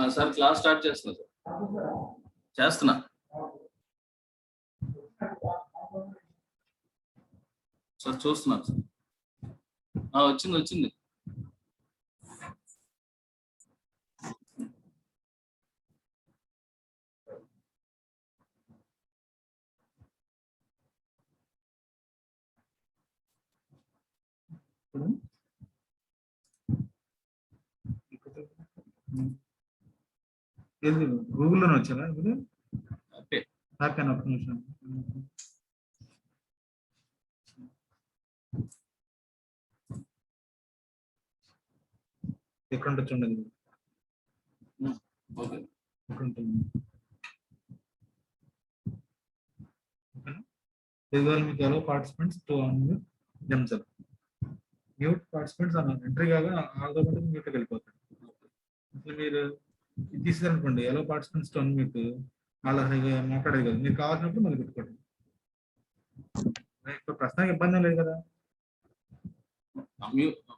Sir class start చేస్తున్నా sir చేస్తున్నా sir చూస్తున్నాను సార్ వచ్చింది గూగుల్లోనే వచ్చారా ఇప్పుడు ఓకే హ్యాపీ ఒక్క నిమిషం ఎక్కడ ఉండొచ్చు ఉండదు ఓకే ఎక్కడ ఉంటుంది మీకు ఎలా participants to unmute themselves mute participants అన్నారు ఎంట్రీ కాగా ఆటోమేటిక్ మ్యూట్కి వెళ్ళిపోతాడు అసలు మీరు ఇది తీసారనుకోండి ఎలా పార్టిసిపెంట్స్ టు అన్మ్యూట్ అలా మాట్లాడేది కదా మీరు కావాల్సినప్పుడు మళ్ళీ పెట్టుకోండి ఇప్పుడు ప్రస్తుతానికి ఇబ్బంది లేదు కదా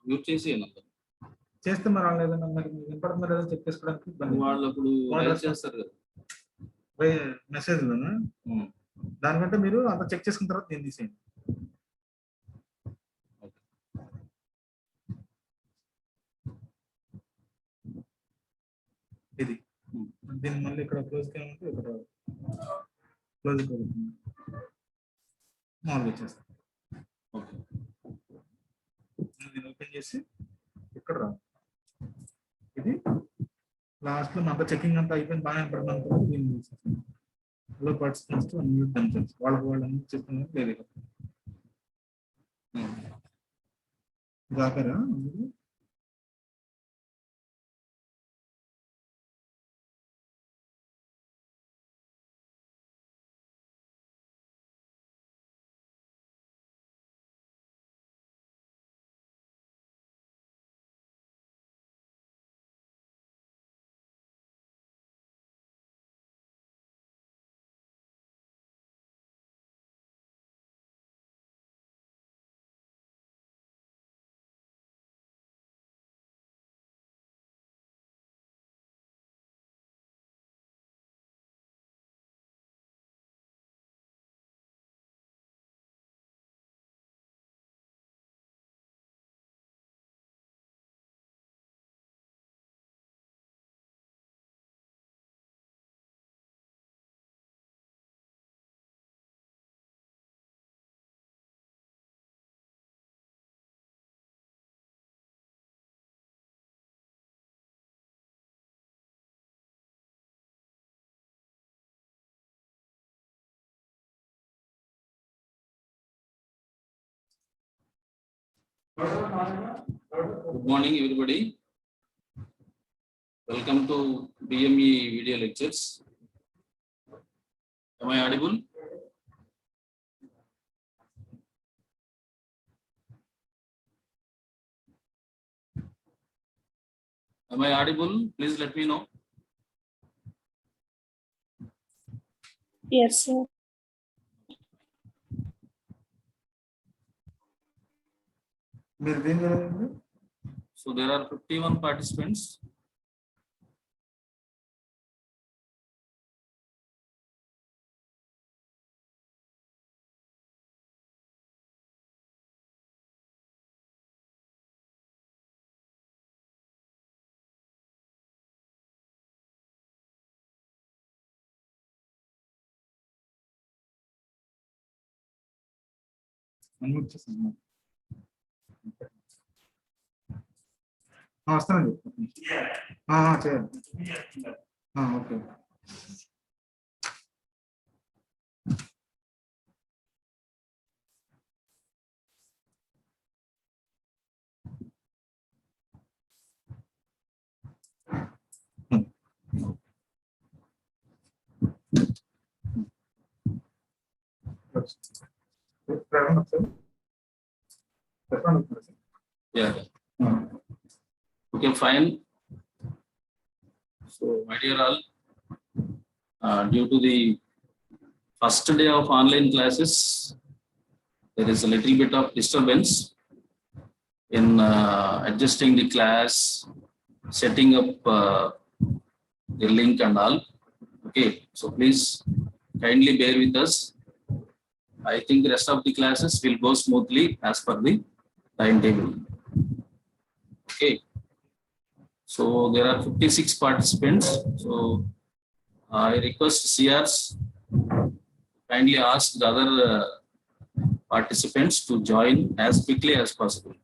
మ్యూట్ చేసి చేస్తే మరి వాళ్ళు ఏదైనా మరి వినపడుతుందో లేదో చెక్ చేసుకోవడానికి ఇబ్బంది వాళ్ళు అప్పుడు చేస్తారు కదా మెసేజ్లోనా దానికంటే మీరు అంత చెక్ చేసుకున్న తర్వాత దీన్ని తీసేయండి ఇది దీన్ని మళ్ళీ ఇక్కడ క్లోజ్ చేయాలంటే ఇక్కడ క్లోజ్ మామూలుగా చేస్తాం దీన్ని ఓపెన్ చేసి ఇక్కడ రా ఇది లాస్ట్ లో మాకు చెకింగ్ అంతా అయిపోయింది బాగా పడుతుంది దీన్ని తీసేస్తాం హలో పార్టిసిపెంట్స్ అన్మ్యూట్ దెమ్సెల్వ్స్ వాళ్ళకి వాళ్ళు అన్ని చెప్తున్నారు లేదు దాకారా Good morning, everybody. Welcome to BME video lectures. Am I audible? Am I audible? Please let me know. Yes, sir. So there are 51 participants. వస్తానండి చేయండి okay Yeah. Okay, fine. So, my dear all, due to the first day of online classes, there is a little bit of disturbance in adjusting the class, setting up the link and all. Okay, so please kindly bear with us. I think the rest of the classes will go smoothly as per the timetable. Okay, so there are 56 participants. So I request CRs kindly ask the other participants to join as quickly as possible.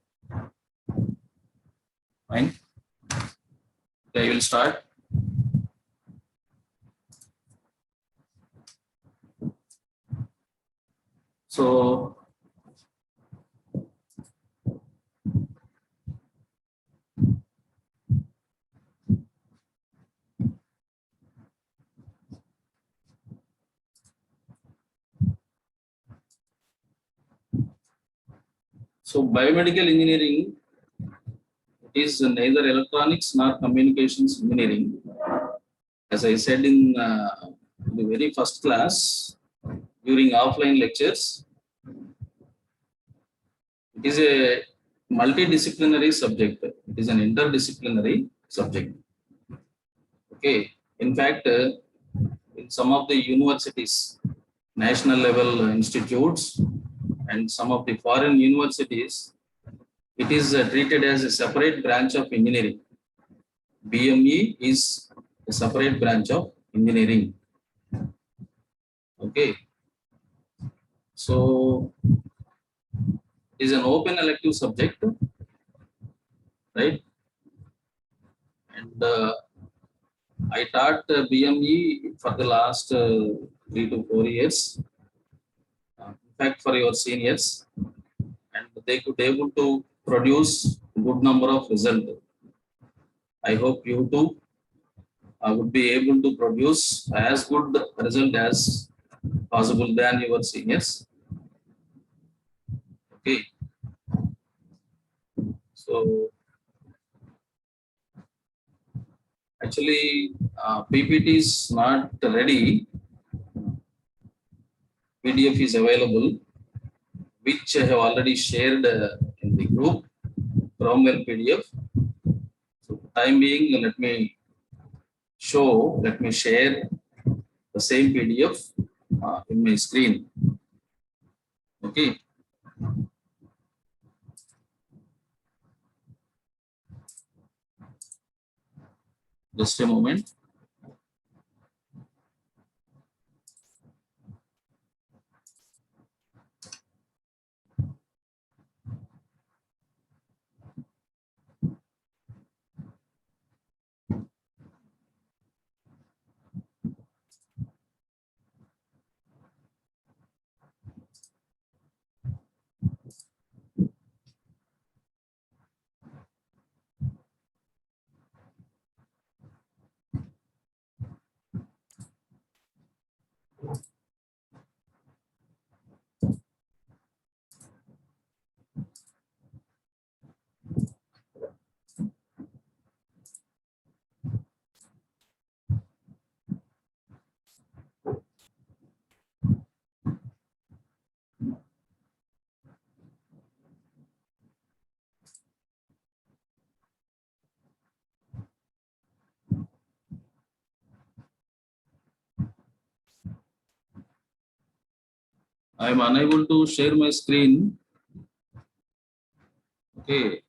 Fine. Okay, I will start. So biomedical engineering is neither electronics nor communications engineering. As I said in the very first class during offline lectures, it is a multidisciplinary subject. It is an interdisciplinary subject. Okay. In fact, in some of the universities, national level institutes, and some of the foreign universities, it is treated as a separate branch of engineering. BME is a separate branch of engineering. Okay. So it is an open elective subject, right? And I taught BME for the last 3 to 4 years. In fact, for your seniors, and they could able to produce good number of result. I hope you too would be able to produce as good result as possible than your seniors. Okay. So actually, PPT is not ready. PDF is available, which I have already shared in the group, Cromwell PDF. So time being, let me share the same PDF in my screen. Okay. Just a moment. I am unable to share my screen. Okay.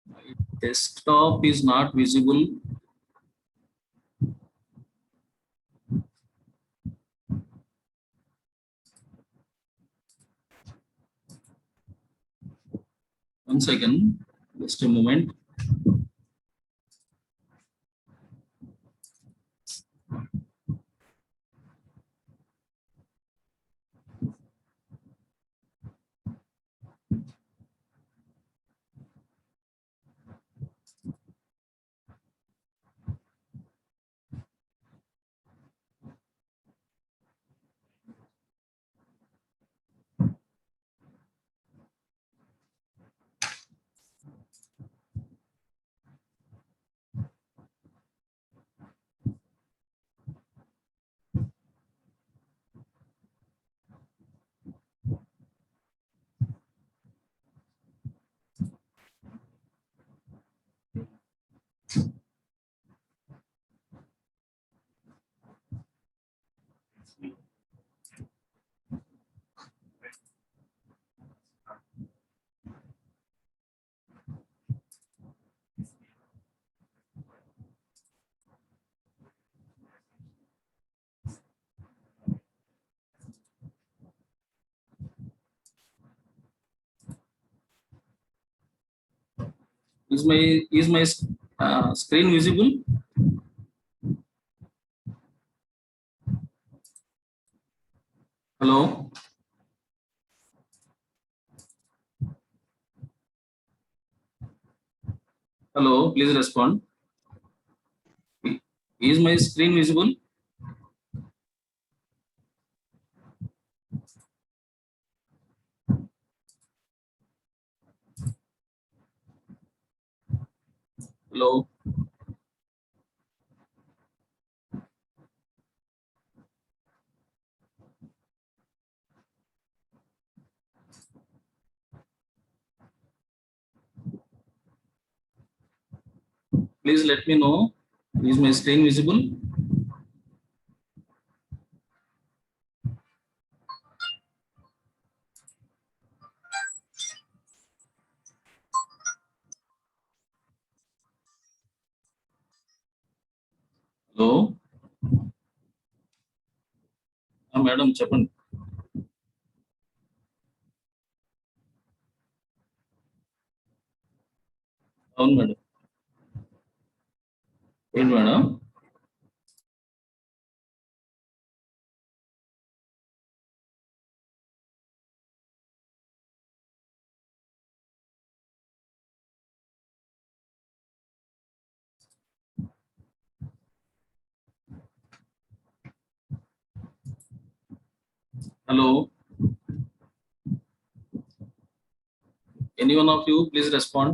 My desktop is not visible. One second, just a moment. Is my screen visible? Hello. Hello. Please respond. Is my screen visible? Hello. Please let me know. Is my screen visible? Hello. Madam, చెప్పండి. అవును madam. ఏంటి madam? Hello. Any one of you, please respond.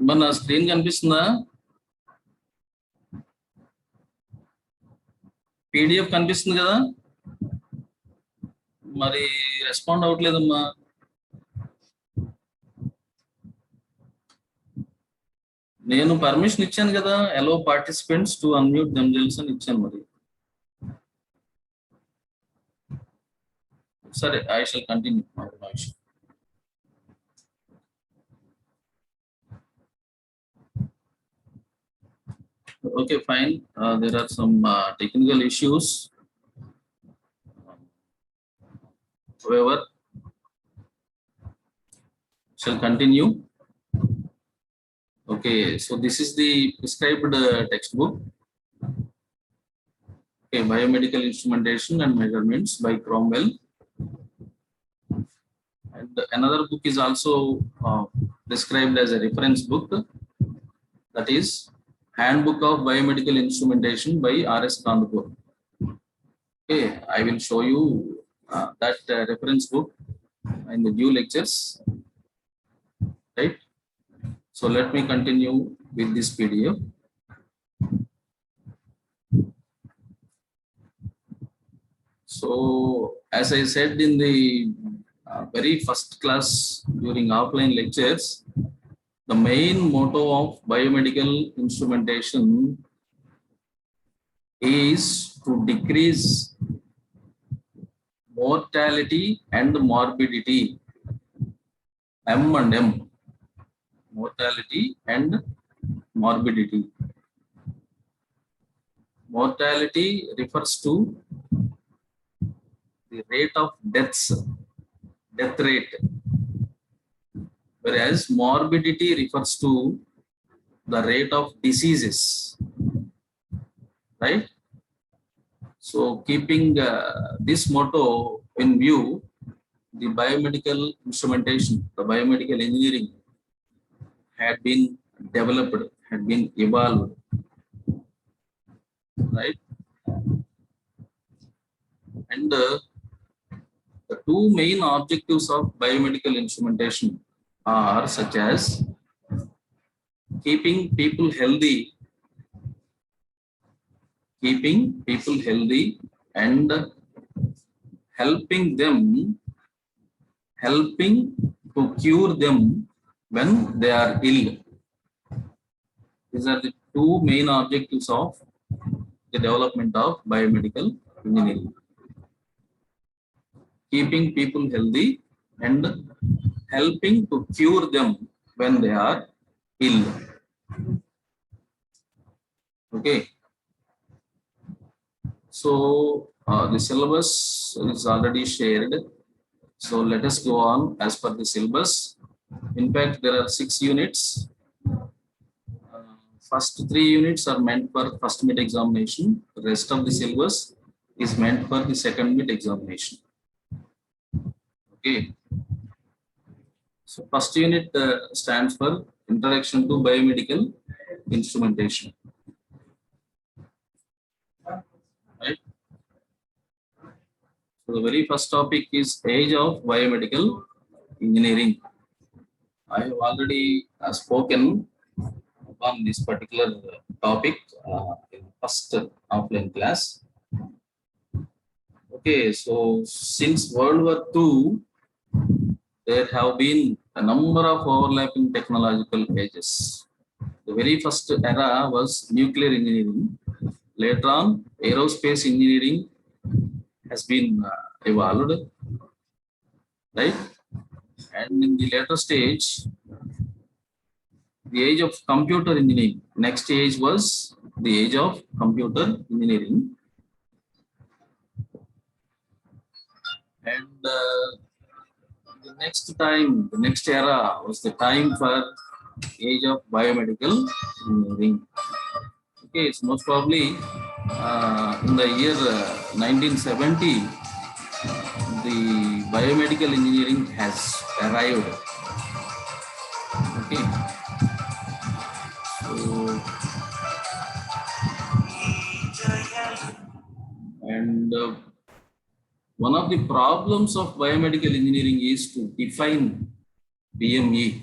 మన screen కనిపిస్తుందా? PDF కనిపిస్తుంది కదా? మరి respond అవ్వట్లేదమ్మా. నేను permission ఇచ్చాను కదా, అలో పార్టిసిపెంట్స్ టు అన్మ్యూట్ దెమ్సెల్వ్స్ అని ఇచ్చాను. మరి సరే, I shall continue. Okay, fine. There are some technical issues. However, shall continue. Okay, so this is the prescribed textbook. Okay, biomedical instrumentation and measurements by Cromwell. And another book is also described as a reference book. That is Handbook of Biomedical Instrumentation by R.S. Kandapur. Okay, I will show you that reference book in the due lectures. Right. So let me continue with this PDF. So as I said in the very first class during offline lectures, the main motto of biomedical instrumentation is to decrease mortality and morbidity. M and M. Mortality and morbidity. Mortality refers to the rate of deaths, death rate, whereas morbidity refers to the rate of diseases, right? So keeping this motto in view, the biomedical instrumentation, the biomedical engineering had been developed, had been evolved, right? And the two main objectives of biomedical instrumentation are such as keeping people healthy keeping people healthy and helping to cure them when they are ill. These are the two main objectives of the development of biomedical engineering. Keeping people healthy and helping to cure them when they are ill. Okay. So the syllabus is already shared. So let us go on as per the syllabus. In fact, there are 6 units. First 3 units are meant for first mid examination. The rest of the syllabus is meant for the second mid examination. Okay. So first unit stands for Introduction to Biomedical Instrumentation. Right. So the very first topic is Age of Biomedical Engineering. I have already spoken on this particular topic in first offline class. Okay, so since World War II, there have been a number of overlapping technological ages. The very first era was nuclear engineering. Later on, aerospace engineering has been evolved, right? And in the later stage, the age of computer engineering. Next age was the age of computer engineering. And the next era was the time for age of biomedical engineering. Okay, it's most probably in the year 1970, the biomedical engineering has arrived. Okay. So, and one of the problems of biomedical engineering is to define BME.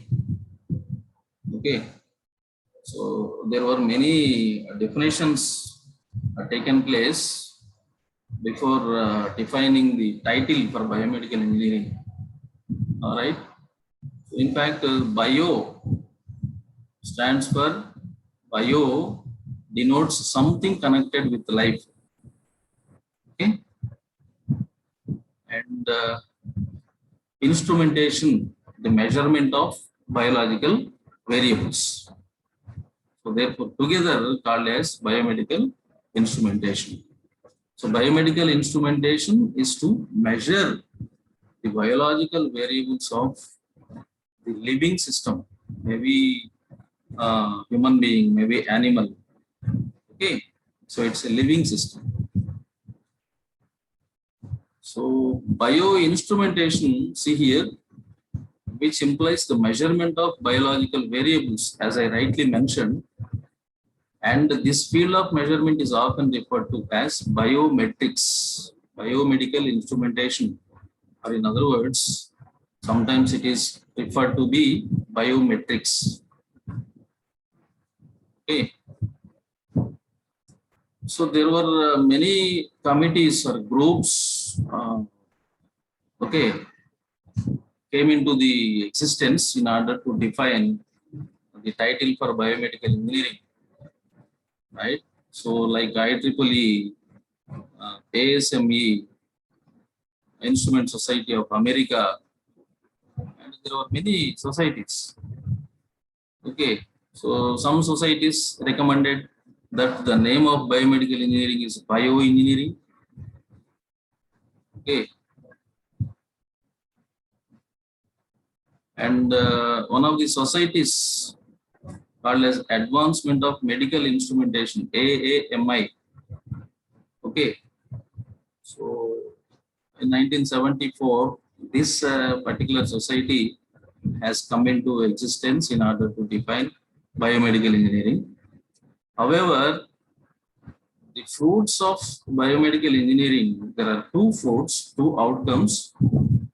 Okay. So there were many definitions taken place before defining the title for biomedical engineering. All right. In fact, bio stands for bio denotes something connected with life. Okay. And instrumentation, the measurement of biological variables. So therefore, together called as biomedical instrumentation. So biomedical instrumentation is to measure the biological variables of the living system, maybe human being, maybe animal. Okay, so it's a living system. So bioinstrumentation, see here, which implies the measurement of biological variables, as I rightly mentioned. And this field of measurement is often referred to as biometrics, biomedical instrumentation, or in other words, sometimes it is referred to be biometrics. Okay. So there were many committees or groups, okay, came into the existence in order to define the title for biomedical engineering, right? So like IEEE, ASME, Instrument Society of America, and there were many societies. Okay, so some societies recommended that the name of biomedical engineering is bioengineering. Okay. And one of the societies called as Advancement of Medical Instrumentation, AAMI. Okay. So in 1974, this particular society has come into existence in order to define biomedical engineering. However, the fruits of biomedical engineering, there are two fruits, two outcomes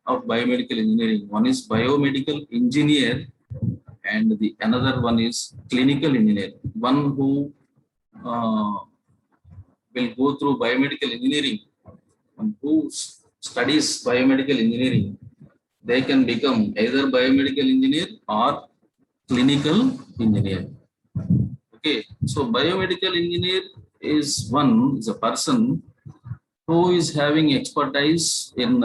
of biomedical engineering. One is biomedical engineer and the another one is clinical engineer. One who will go through biomedical engineering and who studies biomedical engineering, they can become either biomedical engineer or clinical engineer. Okay, so biomedical engineer is a person who is having expertise in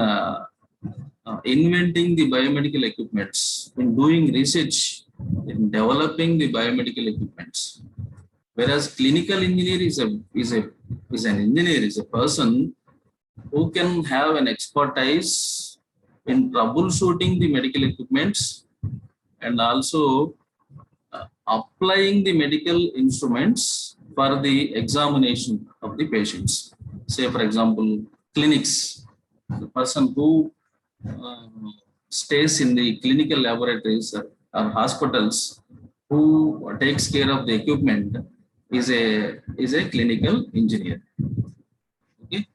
inventing the biomedical equipments, in doing research, in developing the biomedical equipments. Whereas clinical engineer is an engineer, is a person who can have an expertise in troubleshooting the medical equipments and also applying the medical instruments for the examination of the patients. Say, for example, clinics, the person who stays in the clinical laboratories or hospitals, who takes care of the equipment, is a clinical engineer. Okay.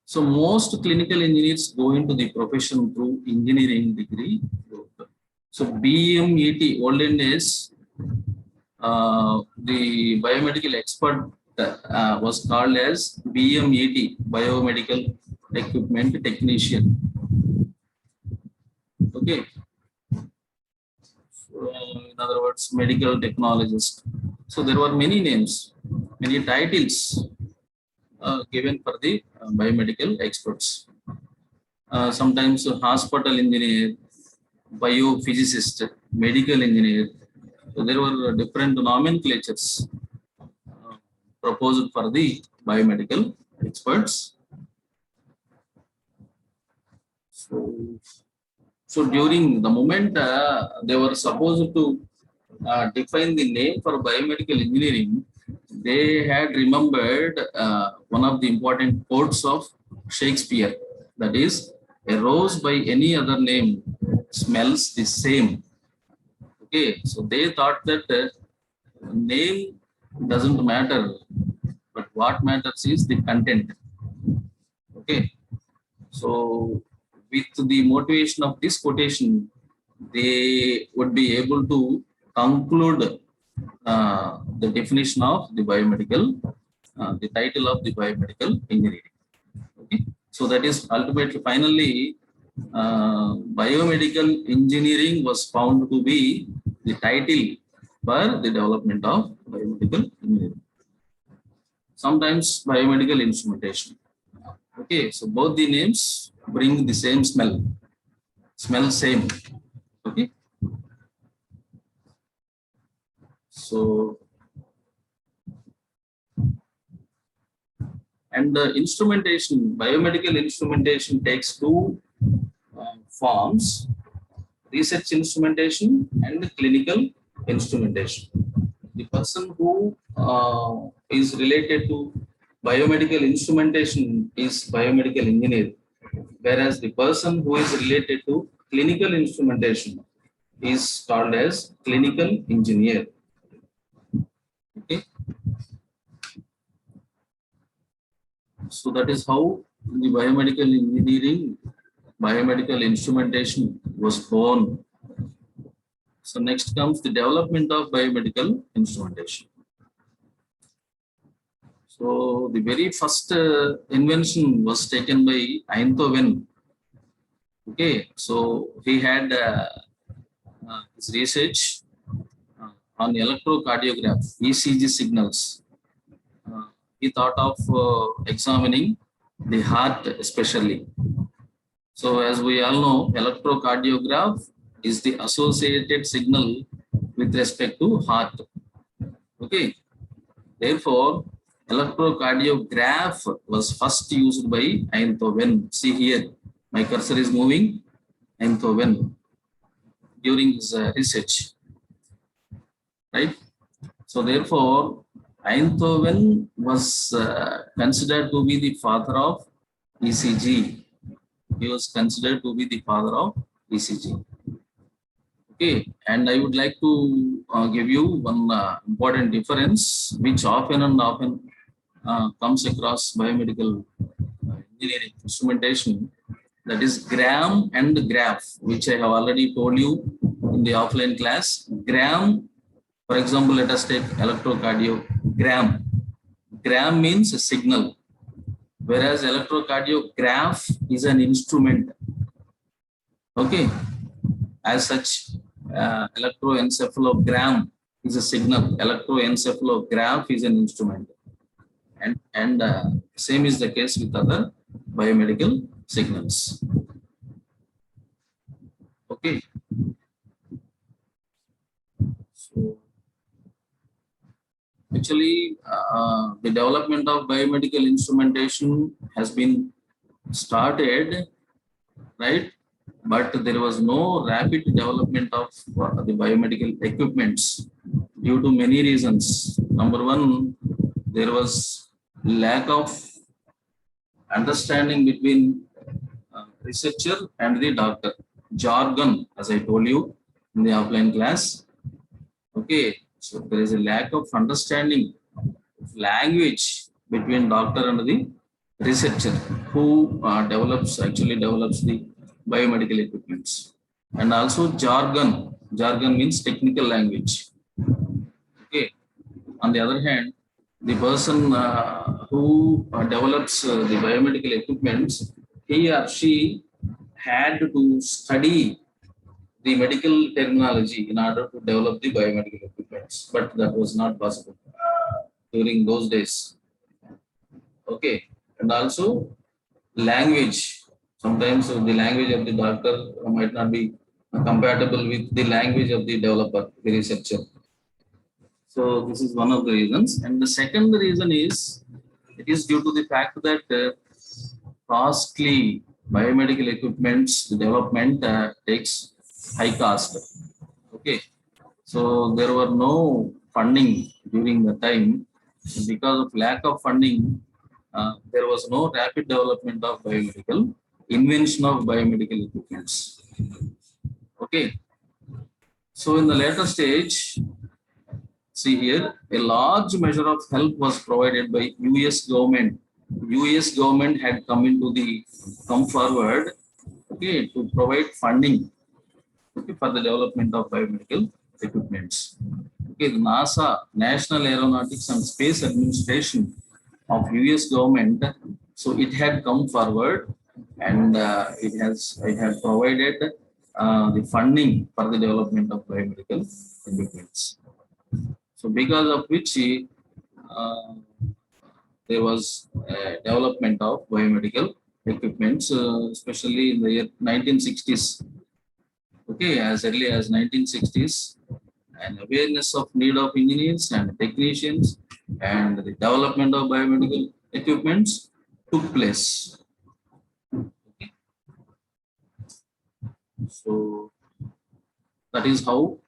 So most clinical engineers go into the profession through engineering degree. So BMET, olden days, the biomedical expert was called as BMET, biomedical equipment technician. Okay. So, in other words, medical technologist. So there were many names, many titles given for the biomedical experts. Sometimes hospital engineer, biophysicist, medical engineer. So there were different nomenclatures proposed for the biomedical experts. So during the moment they were supposed to define the name for biomedical engineering, they had remembered one of the important quotes of Shakespeare, that is, a rose by any other name smells the same. Okay, so they thought that name doesn't matter, but what matters is the content. Okay, so with the motivation of this quotation, they would be able to conclude the definition of the biomedical, the title of the biomedical engineering. Okay, so that is ultimately, finally, biomedical engineering was found to be the title for the development of biomedical engineering. Sometimes biomedical instrumentation. Okay, so both the names bring the same smell same. Okay, so and the instrumentation, biomedical instrumentation takes two forms: research instrumentation and clinical instrumentation. The person who is related to biomedical instrumentation is biomedical engineer, whereas the person who is related to clinical instrumentation is called as clinical engineer. Okay, so that is how the biomedical engineering, biomedical instrumentation was born. So next comes the development of biomedical instrumentation. So the very first invention was taken by Einthoven. Okay, so he had his research on electrocardiograph, ECG signals. He thought of examining the heart especially. So as we all know, electrocardiograph is the associated signal with respect to heart. Okay, therefore electrocardiograph was first used by Einthoven. See here, my cursor is moving. Einthoven, during his research, right? So therefore Einthoven was considered to be the father of ECG. He was considered to be the father of ECG. Okay, and I would like to give you one important difference which often comes across biomedical engineering instrumentation, that is gram and graph, which I have already told you in the offline class. Gram, for example, let us take electrocardiogram. Gram means a signal, whereas electrocardiograph is an instrument. Okay, as such, electroencephalogram is a signal. Electroencephalograph is an instrument, and same is the case with other biomedical signals. Okay. So actually, the development of biomedical instrumentation has been started, right? But there was no rapid development of the biomedical equipments due to many reasons. Number one, there was lack of understanding between researcher and the doctor. Jargon, as I told you in the offline class. Okay, so there is a lack of understanding of language between doctor and the researcher who actually develops the biomedical equipments. And also jargon. Jargon means technical language. Okay. On the other hand, the person who develops the biomedical equipments, he or she had to study the medical terminology in order to develop the biomedical equipments, but that was not possible during those days. Okay, and also language. Sometimes the language of the doctor might not be compatible with the language of the developer, the researcher. So this is one of the reasons. And the second reason is, it is due to the fact that costly biomedical equipments development takes high cost. Okay, so there were no funding during the time. Because of lack of funding, there was no rapid development of biomedical invention of biomedical equipments. Okay, so in the later stage, see here, a large measure of help was provided by US government. US government had come forward, okay, to provide funding, okay, for the development of biomedical equipments. Okay, the NASA, National Aeronautics and Space Administration of US government, so it had come forward and it had provided the funding for the development of biomedical equipments. So because of which there was development of biomedical equipments, especially in the year 1960s. Okay, as early as 1960s, and awareness of need of engineers and technicians and the development of biomedical equipments took place. Okay. So that is how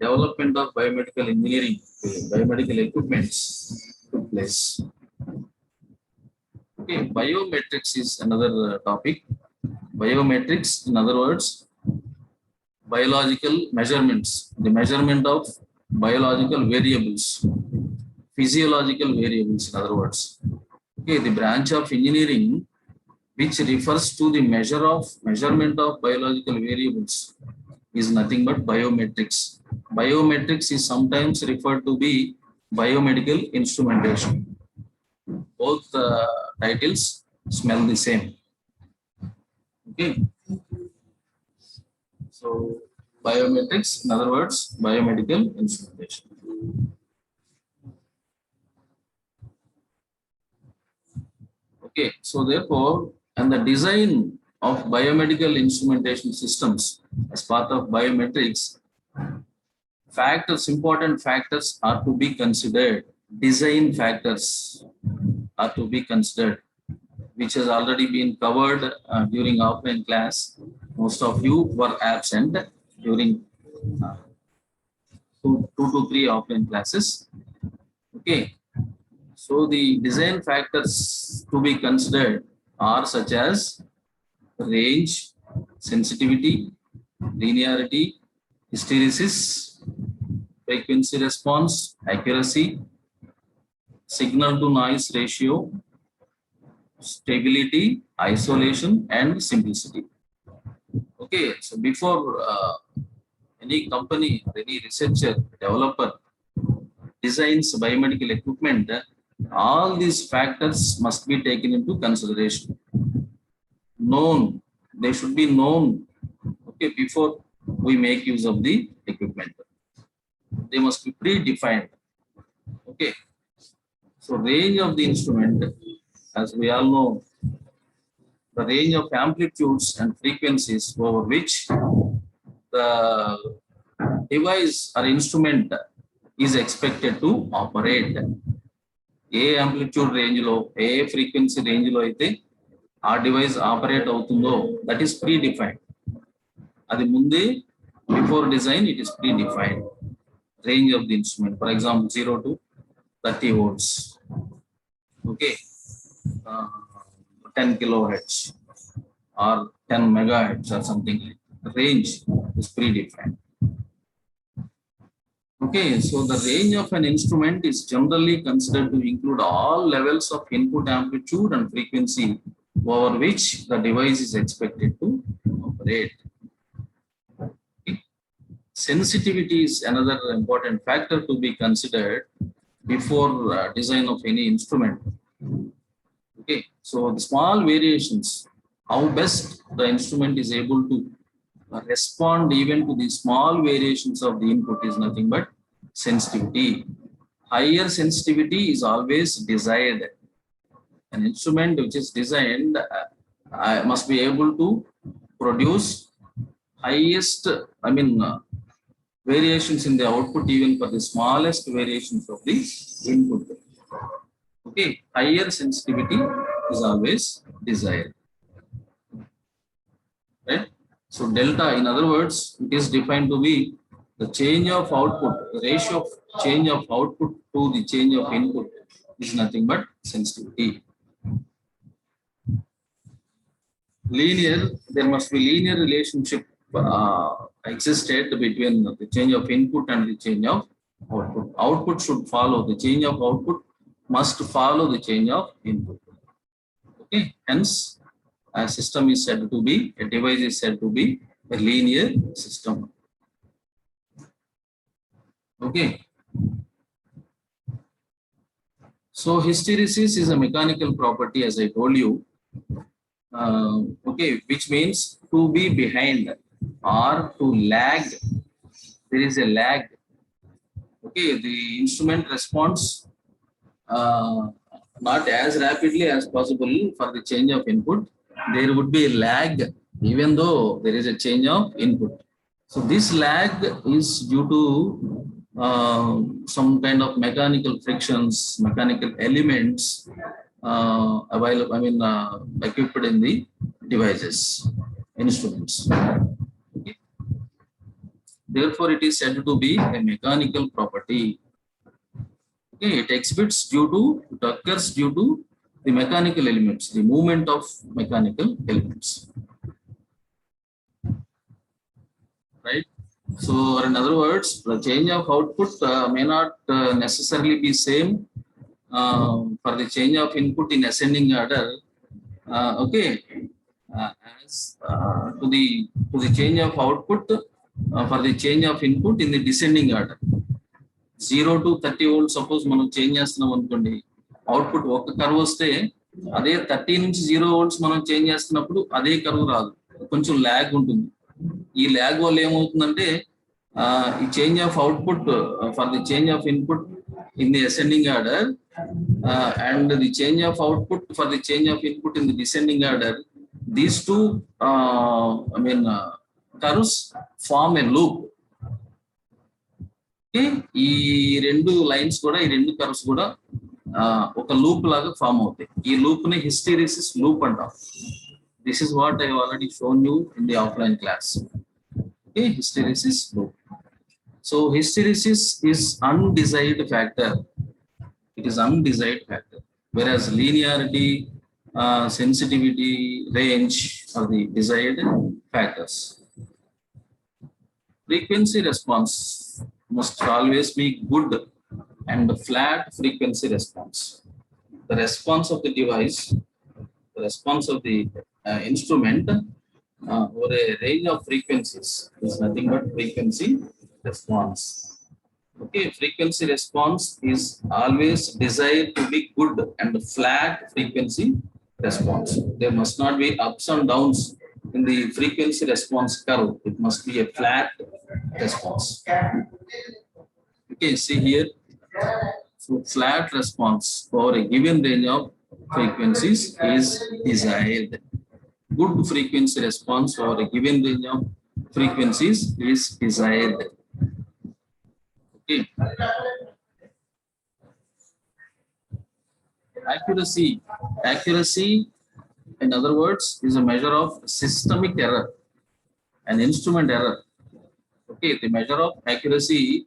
development of biomedical engineering, biomedical equipments took place. Okay, biometrics is another topic. Biometrics, in other words, biological measurements, the measurement of biological variables, physiological variables, in other words. Okay, the branch of engineering which refers to the measurement of biological variables is nothing but biometrics. Biometrics is sometimes referred to be biomedical instrumentation. Both titles smell the same. Okay. So biometrics, in other words, biomedical instrumentation. Okay, so therefore, and the design of biomedical instrumentation systems as part of biometrics, important factors are to be considered. Design factors are to be considered, which has already been covered during offline class. Most of you were absent during 2 to 3 offline classes. Okay. So the design factors to be considered are such as range, sensitivity, linearity, hysteresis, frequency response, accuracy, signal to noise ratio, stability, isolation, and simplicity. Okay, so before any company or any researcher, developer designs biomedical equipment, all these factors must be taken into consideration. Known, they should be known, okay, before we make use of the equipment. They must be predefined. Okay. So range of the instrument, as we all know, the range of amplitudes and frequencies over which the device or instrument is expected to operate. A amplitude range lo, a frequency range lo aithe our device operate avutundo, that is predefined. Adi munde, before design, it is predefined. Range of the instrument, for example, 0 to 30 volts. Okay, 10 kilohertz or 10 megahertz or something like that. The range is predefined. Okay, so the range of an instrument is generally considered to include all levels of input amplitude and frequency over which the device is expected to operate. Okay. Sensitivity is another important factor to be considered before design of any instrument. Okay, so the small variations, how best the instrument is able to respond even to the small variations of the input is nothing but sensitivity. Higher sensitivity is always desired. An instrument which is designed must be able to produce highest, variations in the output even for the smallest variations of the input. Okay, higher sensitivity is always desired. Right? So delta, in other words, it is defined to be the change of output, ratio of change of output to the change of input is nothing but sensitivity. Linear, there must be linear relationship existed between the change of input and the change of output. Output should follow the change of output, must follow the change of input. Okay, hence a system is said to be, a device is said to be a linear system. Okay. So hysteresis is a mechanical property, as I told you. Okay, which means to be behind or to lag. There is a lag. Okay, the instrument responds not as rapidly as possible for the change of input. There would be a lag even though there is a change of input. So this lag is due to some kind of mechanical frictions, mechanical elements available, equipped in the devices, instruments. Okay. Therefore, it is said to be a mechanical property. Okay, it exhibits it occurs due to the mechanical elements, the movement of mechanical elements. Right? So, in other words, the change of output may not necessarily be same for the change of input in ascending order. Okay, as to the change of output for the change of input in the descending order. 0 to 30 volts, suppose మనం change చేస్తున్నాం అనుకోండి, output ఒక curve వస్తే అదే 30 నుంచి 0 volts మనం change చేస్తున్నప్పుడు అదే కర్వ్ రాదు, కొంచెం ల్యాగ్ ఉంటుంది. ఈ ల్యాగ్ వల్ల ఏమవుతుందంటే ఈ change of output for the change of input in the ascending order and the change of output for the change of input in the descending order, these two curves form a loop. ఈ రెండు lines కూడా, ఈ రెండు curves కూడా ఒక loop లాగా form అవుతాయి. ఈ లూప్ ని హిస్టెరిసిస్ లూప్ అంటాం. This is what I already shown you in the offline class. Okay, hysteresis loop. So hysteresis is undesired factor. It is undesired factor, whereas linearity, sensitivity, range are the desired factors. Frequency response must always be good and flat frequency response. The response of the device, the response of the instrument over a range of frequencies is nothing but frequency response. Okay, frequency response is always desired to be good and flat frequency response. There must not be ups and downs in the frequency response curve. It must be a flat response. Okay, see here. So flat response for a given range of frequencies is desired. Good frequency response for a given range of frequencies is desired. Okay. Accuracy, in other words, is a measure of systemic error, an instrument error. Okay, the measure of accuracy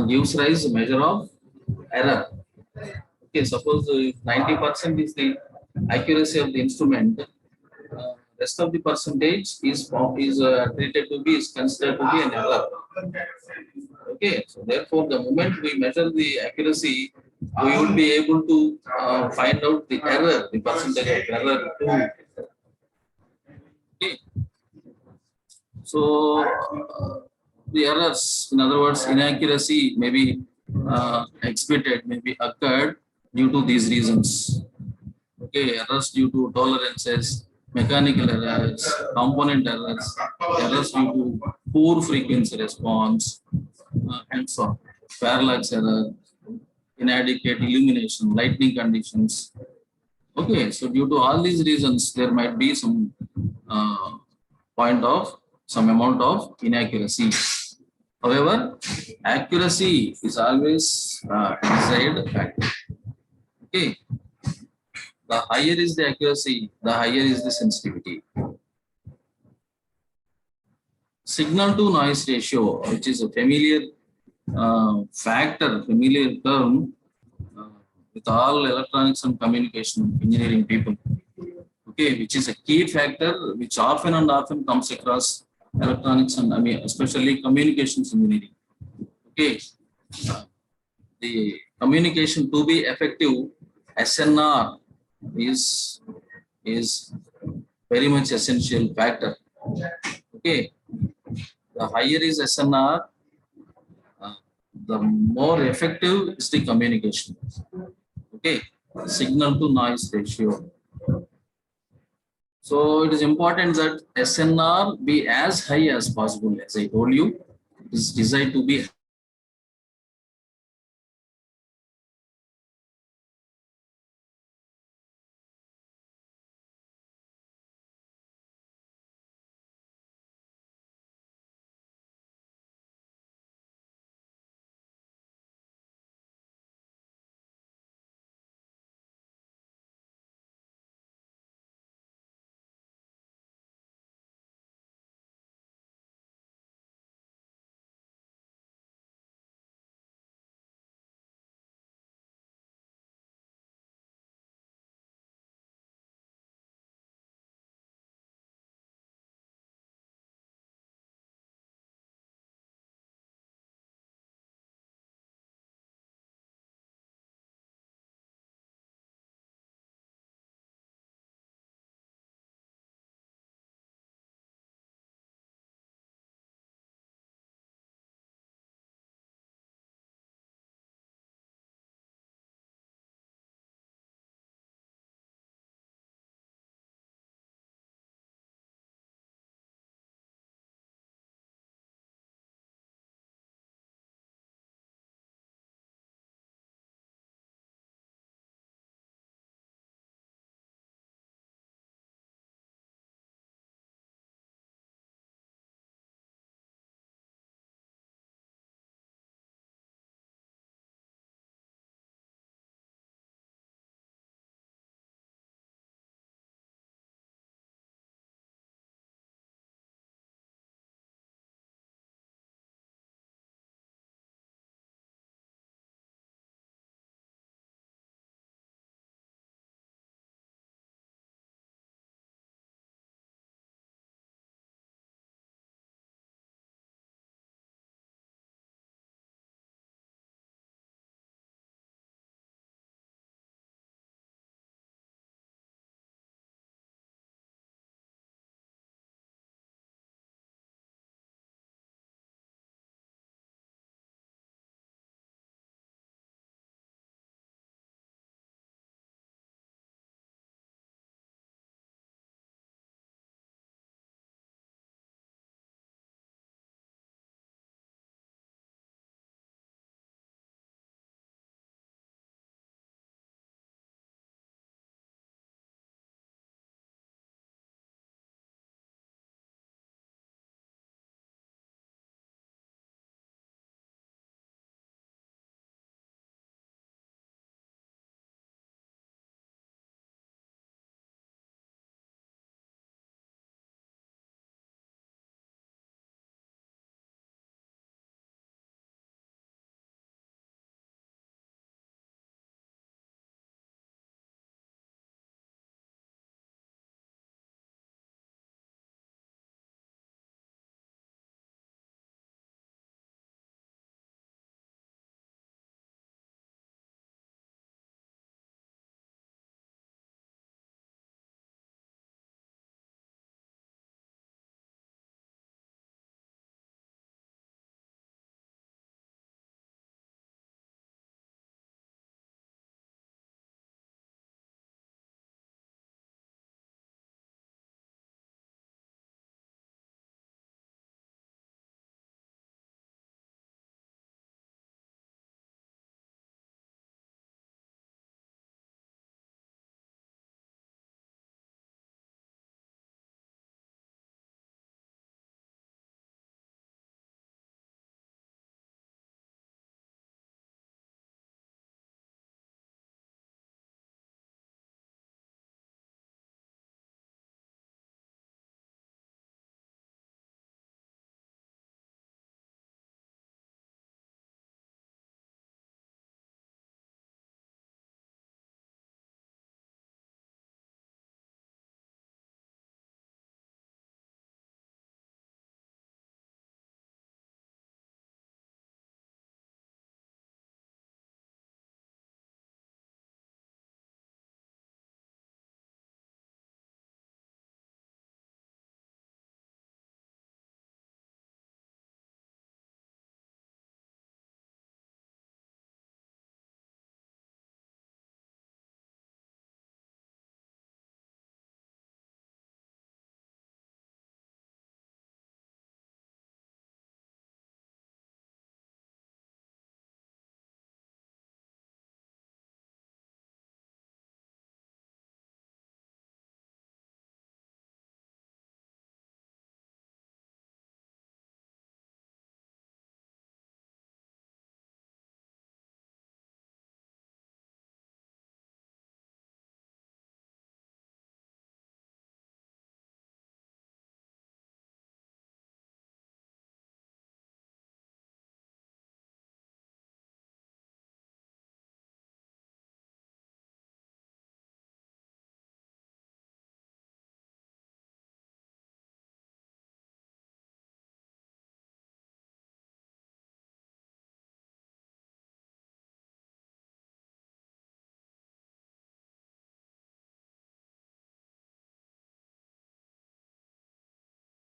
gives rise to measure of error. Okay, suppose 90% is the accuracy of the instrument, rest of the percentage is treated to be, is considered to be an error. Okay, so therefore, the moment we measure the accuracy, we would be able to find out the error, the percentage of error too. Okay, so the errors, in other words, inaccuracy may be exhibited, may be occurred due to these reasons. Okay, errors due to tolerances, mechanical errors, component errors, errors due to poor frequency response, and so on. Parallax error, inadequate illumination, lightning conditions. Okay, so due to all these reasons, there might be some some amount of inaccuracy. However, accuracy is always desired factor. Okay, the higher is the accuracy, the higher is the sensitivity. Signal to noise ratio, which is a familiar factor, familiar term with all electronics and communication engineering people. Okay, which is a key factor which often and often comes across electronics and especially communications engineering. Okay, the communication to be effective, SNR is very much essential factor. Okay, the higher is SNR, the more effective is the communication. Okay, signal to noise ratio. So it is important that SNR be as high as possible. As I told you, it is designed to be